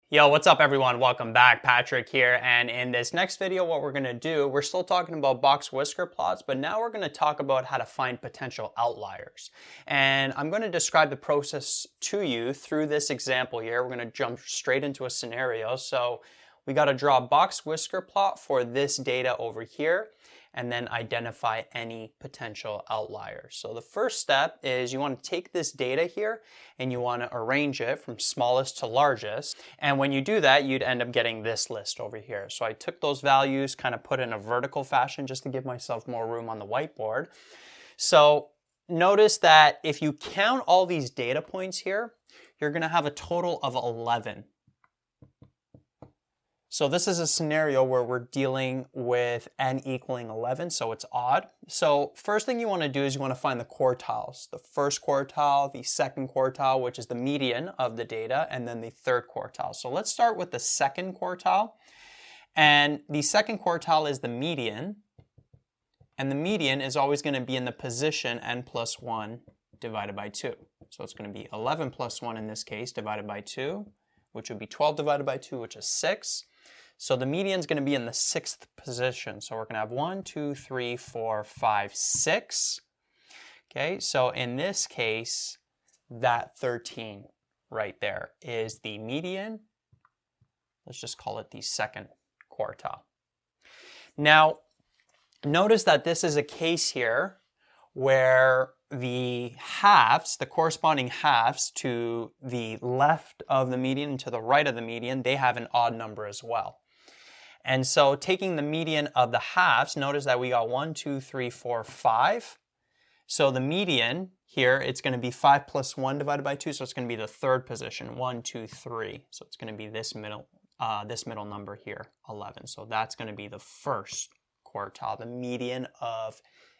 Yo, what's up everyone? Welcome back. Patrick here, and in this next video what we're going to do, we're still talking about Box-Whisker plots, but now we're going to talk about how to find potential outliers. And I'm going to describe the process to you through this example here. We're going to jump straight into a scenario. So we got to draw a Box-Whisker plot for this data over here, and then identify any potential outliers. So the first step is you want to take this data here and you want to arrange it from smallest to largest. And when you do that, you'd end up getting this list over here. So I took those values, kind of put in a vertical fashion just to give myself more room on the whiteboard. So notice that if you count all these data points here, you're going to have a total of 11. So this is a scenario where we're dealing with n equaling 11, so it's odd. So first thing you want to do is you want to find the quartiles. The first quartile, the second quartile, which is the median of the data, and then the third quartile. So let's start with the second quartile. And the second quartile is the median. And the median is always going to be in the position n plus 1 divided by 2. So it's going to be 11 plus 1 in this case divided by 2, which would be 12 divided by 2, which is 6. So the median is going to be in the 6th position. So we're going to have 1, 2, 3, 4, 5, 6. Okay, so in this case, that 13 right there is the median. Let's just call it the second quartile. Now, notice that this is a case here where the halves, the corresponding halves to the left of the median and to the right of the median, they have an odd number as well. And so taking the median of the halves, notice that we got 1, 2, 3, 4, 5. So the median here, it's going to be 5 plus 1 divided by 2, so it's going to be the third position, 1, 2, 3. So it's going to be this middle number here, 11. So that's going to be the first quartile, the median of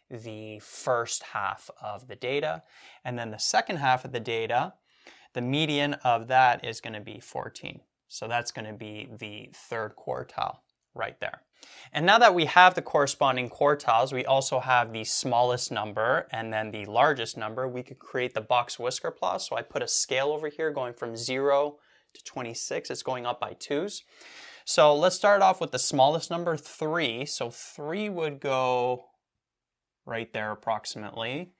the first half of the data. And then the second half of the data, the median of that is going to be 14. So that's going to be the third quartile right there. And now that we have the corresponding quartiles, we also have the smallest number and then the largest number. We could create the Box-Whisker plot. So I put a scale over here going from 0 to 26. It's going up by 2s. So let's start off with the smallest number, 3. So 3 would go right there approximately.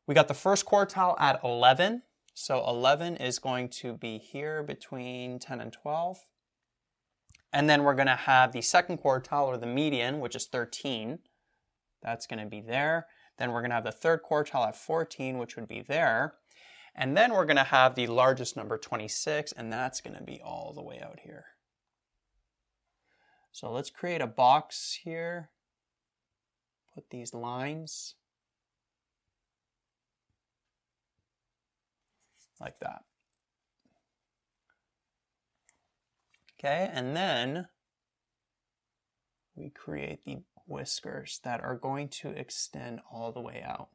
We got the first quartile at 11. So 11 is going to be here between 10 and 12. And then we're going to have the second quartile, or the median, which is 13. That's going to be there. Then we're going to have the third quartile at 14, which would be there. And then we're going to have the largest number, 26, and that's going to be all the way out here. So let's create a box here. Put these lines like that. Okay, and then we create the whiskers that are going to extend all the way out.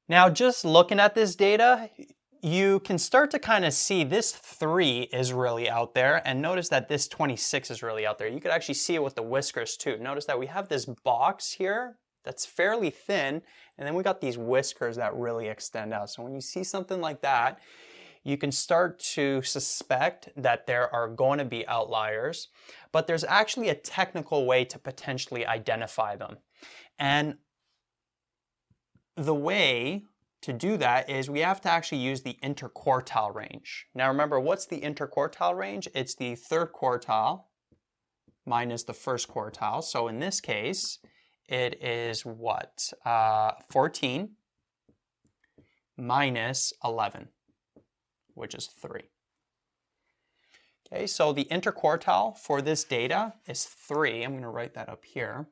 Now, just looking at this data, you can start to kind of see this 3 is really out there, and notice that this 26 is really out there. You could actually see it with the whiskers too. Notice that we have this box here that's fairly thin, and then we got these whiskers that really extend out. So when you see something like that, you can start to suspect that there are going to be outliers, but there's actually a technical way to potentially identify them. And the way to do that is we have to actually use the interquartile range. Now remember, what's the interquartile range? It's the third quartile minus the first quartile. So in this case, it is what? 14 minus 11, which is 3. Okay, so the interquartile for this data is 3. I'm going to write that up here.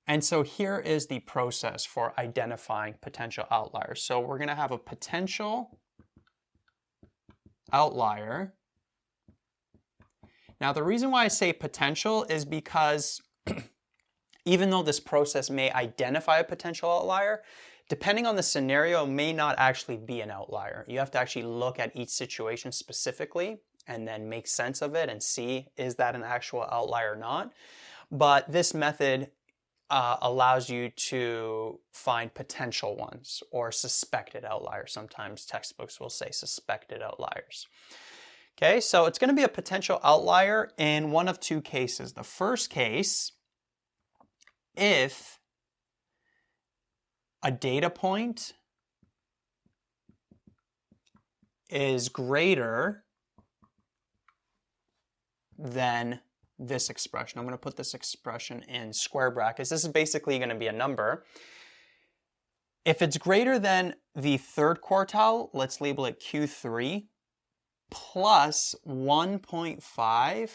And so here is the process for identifying potential outliers. So we're going to have a potential outlier. Now the reason why I say potential is because even though this process may identify a potential outlier, depending on the scenario, may not actually be an outlier. You have to actually look at each situation specifically and then make sense of it and see, is that an actual outlier or not? But this method allows you to find potential ones or suspected outliers. Sometimes textbooks will say suspected outliers. Okay, so it's going to be a potential outlier in one of two cases. The first case, if a data point is greater than this expression. I'm going to put this expression in square brackets. This is basically going to be a number. If it's greater than the third quartile, let's label it Q3, plus 1.5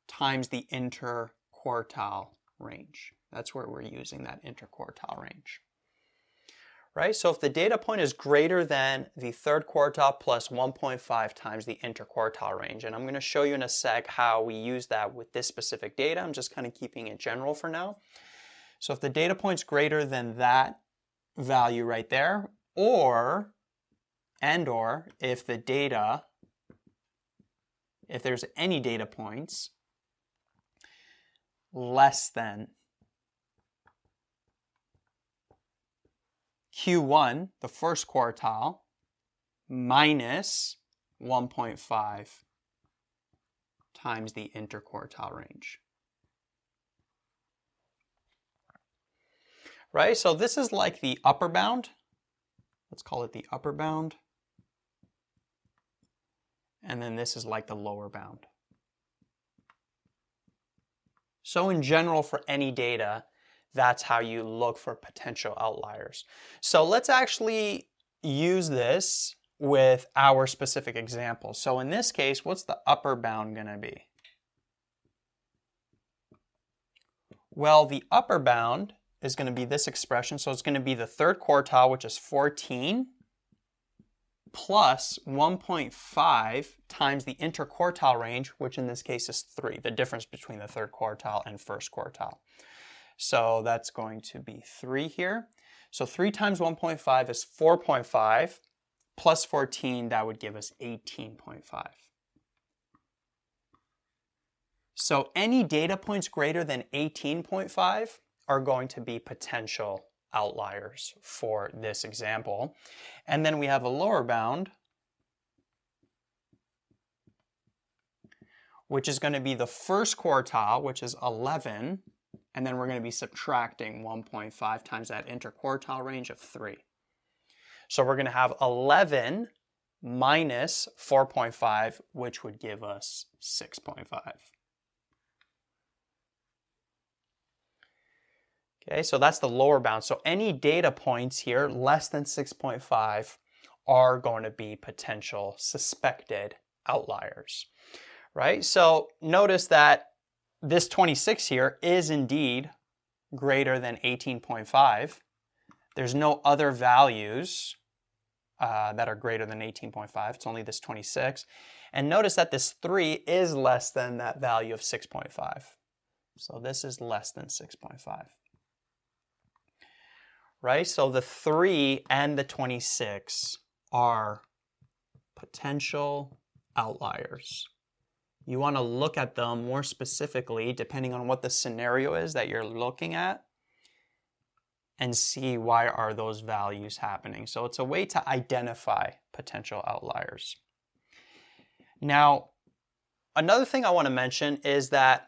times the interquartile range. That's where we're using that interquartile range. Right? So if the data point is greater than the third quartile plus 1.5 times the interquartile range, and I'm going to show you in a sec how we use that with this specific data. I'm just kind of keeping it general for now. So if the data point's greater than that value right there, or if the data, if there's any data points less than Q1, the first quartile, minus 1.5 times the interquartile range. Right, so this is like the upper bound. Let's call it the upper bound. And then this is like the lower bound. So in general, for any data, that's how you look for potential outliers. So let's actually use this with our specific example. So in this case, what's the upper bound going to be? Well, the upper bound is going to be this expression. So it's going to be the third quartile, which is 14, plus 1.5 times the interquartile range, which in this case is 3, the difference between the third quartile and first quartile. So that's going to be 3 here. So 3 times 1.5 is 4.5, plus 14, that would give us 18.5. So any data points greater than 18.5 are going to be potential outliers for this example. And then we have a lower bound, which is going to be the first quartile, which is 11, and then we're going to be subtracting 1.5 times that interquartile range of 3. So we're going to have 11 minus 4.5, which would give us 6.5. Okay, so that's the lower bound. So any data points here less than 6.5 are going to be potential suspected outliers, right? So notice that this 26 here is indeed greater than 18.5. There's no other values that are greater than 18.5. It's only this 26. And notice that this 3 is less than that value of 6.5. So this is less than 6.5. Right? So the 3 and the 26 are potential outliers. You want to look at them more specifically depending on what the scenario is that you're looking at and see why are those values happening. So it's a way to identify potential outliers. Now, another thing I want to mention is that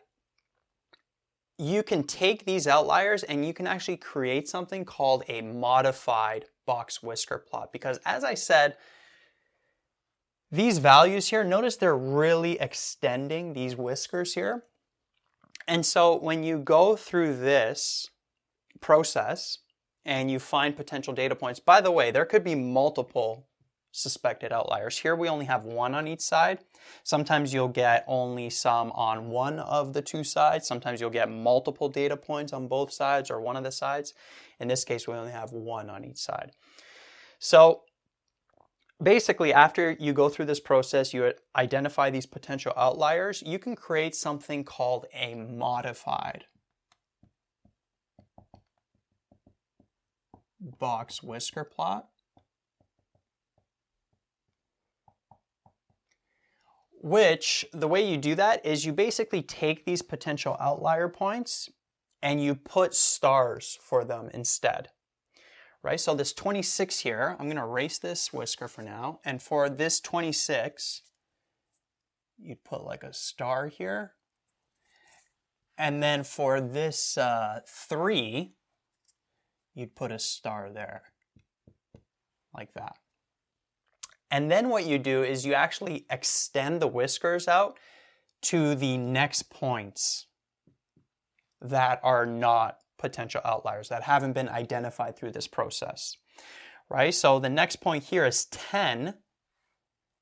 you can take these outliers and you can actually create something called a modified Box-Whisker plot, because as I said, these values here, notice they're really extending these whiskers here. And so when you go through this process and you find potential data points, by the way, there could be multiple suspected outliers. Here we only have 1 on each side. Sometimes you'll get only some on one of the 2 sides. Sometimes you'll get multiple data points on both sides or one of the sides. In this case, we only have 1 on each side. So basically, after you go through this process, you identify these potential outliers, you can create something called a modified Box-Whisker plot, which the way you do that is you basically take these potential outlier points and you put stars for them instead. Right, so this 26 here, I'm going to erase this whisker for now, and for this 26, you'd put like a star here. And then for this 3, you'd put a star there, like that. And then what you do is you actually extend the whiskers out to the next points that are not potential outliers, that haven't been identified through this process, right? So the next point here is 10,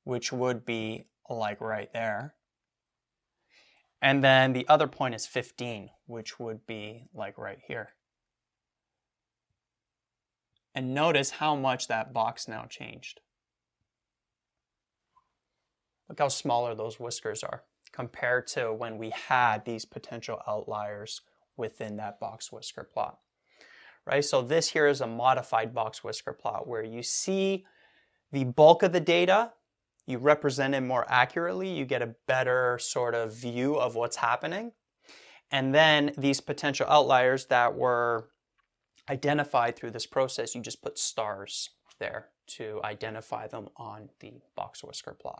which would be like right there. And then the other point is 15, which would be like right here. And notice how much that box now changed. Look how smaller those whiskers are compared to when we had these potential outliers within that BoxWhisker plot. Right? So this here is a modified BoxWhisker plot where you see the bulk of the data, you represent it more accurately, you get a better sort of view of what's happening. And then these potential outliers that were identified through this process, you just put stars there to identify them on the BoxWhisker plot.